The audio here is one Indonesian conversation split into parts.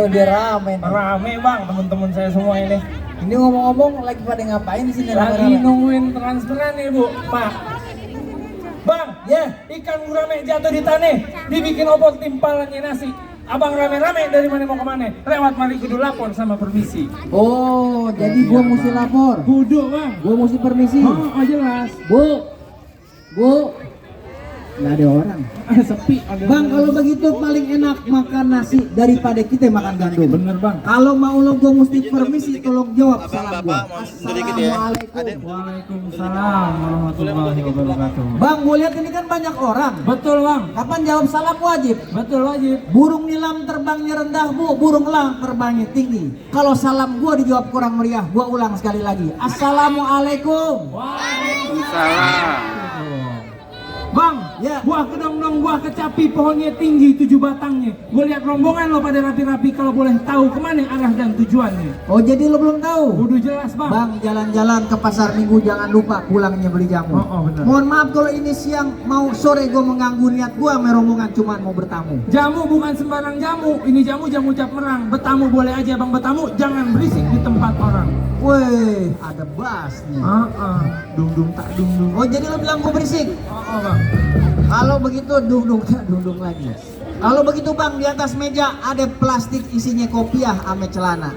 dia rame nih. Rame bang, teman-teman saya semua ini. Ini ngomong-ngomong lagi pada ngapain di sini? Lagi rame-rame? nungguin transferan nih bu, Pak. Bang, Ya. ikan gurame jatuh di tanah, dibikin opor timpalannya nasi. Abang rame-rame dari mana mau kemana? Lewat mari kudu lapor sama permisi. Oh, jadi gua mesti lapor. Kudu bang. Gua mesti permisi. Oh jelas. Bu, nggak ada orang. Sepi. Bang, kalau begitu paling enak makan nasi daripada kita makan gandum. Bener bang. Kalau mau lo gua mesti permisi, tolong jawab salam gua. Assalamualaikum. Waalaikumsalam warahmatullahi wabarakatuh. Bang, gua lihat ini kan banyak orang. Betul bang. Kapan jawab salam wajib? Betul wajib. Burung nilam terbangnya rendah bu, burung elang terbangnya tinggi. Kalau salam gua dijawab kurang meriah, gua ulang sekali lagi. Assalamualaikum. Waalaikumsalam. Bang, Ya. buah kedong-dong, buah kecapi, pohonnya tinggi 7 batangnya. Gue lihat rombongan lo pada rapi-rapi, kalau boleh tahu kemana arah dan tujuannya. Oh, jadi lo belum tahu? Kudu jelas bang. Bang, jalan-jalan ke pasar minggu jangan lupa pulangnya beli jamu. Oh, benar. Mohon maaf kalau ini siang mau sore gua mengganggu niat gua sama rombongan cuman mau bertamu. Jamu bukan sembarang jamu, ini jamu cap merang. Betamu boleh aja bang, betamu jangan berisik di tempat orang. Weh, ada bassnya. Dung tak dung. Oh, jadi lo bilang gua berisik? Bang. Kalau begitu dung lagi. Kalau begitu bang, di atas meja ada plastik isinya kopiah ame celana.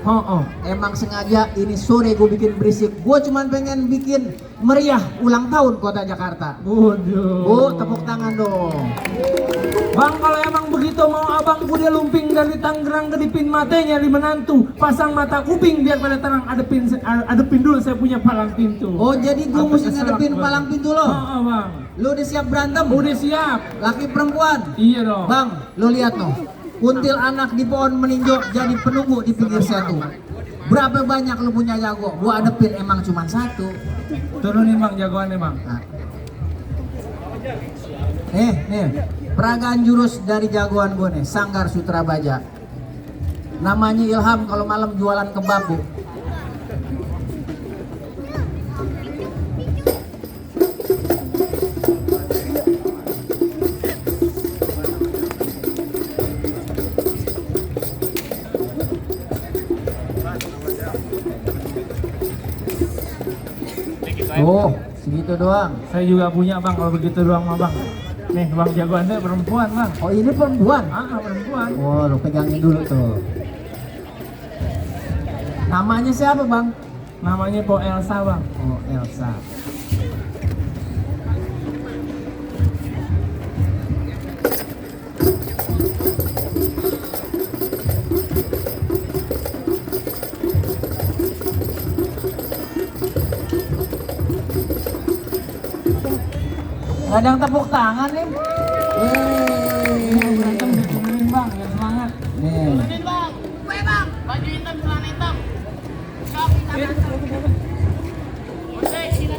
Emang sengaja ini sore gue bikin berisik. Gue cuman pengen bikin meriah ulang tahun kota Jakarta. Waduh. Bu, tepuk tangan dong. Bang, kalau emang begitu mau abang kuda lumping dari Tangerang kedipin matanya di menantu, pasang mata kuping biar pada terang, adepin dulu saya punya palang pintu. Oh, jadi gue mesti ngadepin palang pintu lo? Bang. Lo udah siap berantem? Udah siap. Laki perempuan? Iya dong. Bang, lo lihat no, kuntil anak di pohon meninjau jadi penunggu di pinggir setu. Berapa banyak lo punya jago? Gua adepin emang cuma satu. Turunin bang jagoannya bang. Nah. Nih, peragaan jurus dari jagoan gue nih, Sanggar Sutra Baja. Namanya Ilham, kalau malam jualan kebab bu. Oh, segitu doang. Saya juga punya bang, kalau begitu doang mah bang. Nih bang jagoan saya perempuan bang. Oh, ini perempuan? Perempuan. Oh, lo pegangin dulu tuh. Namanya siapa bang? Namanya Po Elsa bang. Oh, Elsa. Kadang tepuk tangan nih. Berantem diturunin bang, ya semangat. Nih. Bang, gue bang, baju hitam, celana hitam. Kaki kanan. Oke, sini.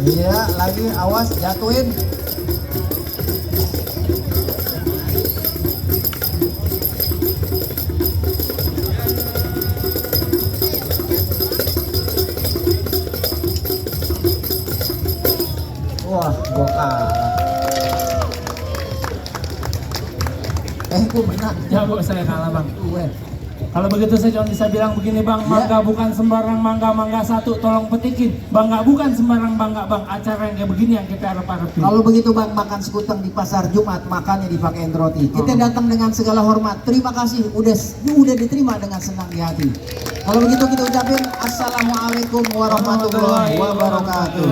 Iya, lagi awas jatuhin. Wah, gua kalah. Gua menang. Jago saya kalah bang. Gue. Kalau begitu saya cuma bisa bilang begini bang, mangga bukan sembarang mangga satu, tolong petikin. Bangga bukan sembarang bangga bang, acara yang kayak begini yang kita harap-harapin. Kalau begitu bang, makan sekutang di pasar Jumat, makannya dipakein roti. Kita datang dengan segala hormat. Terima kasih, udah diterima dengan senang di hati. Kalau begitu kita ucapin Assalamualaikum warahmatullahi wabarakatuh.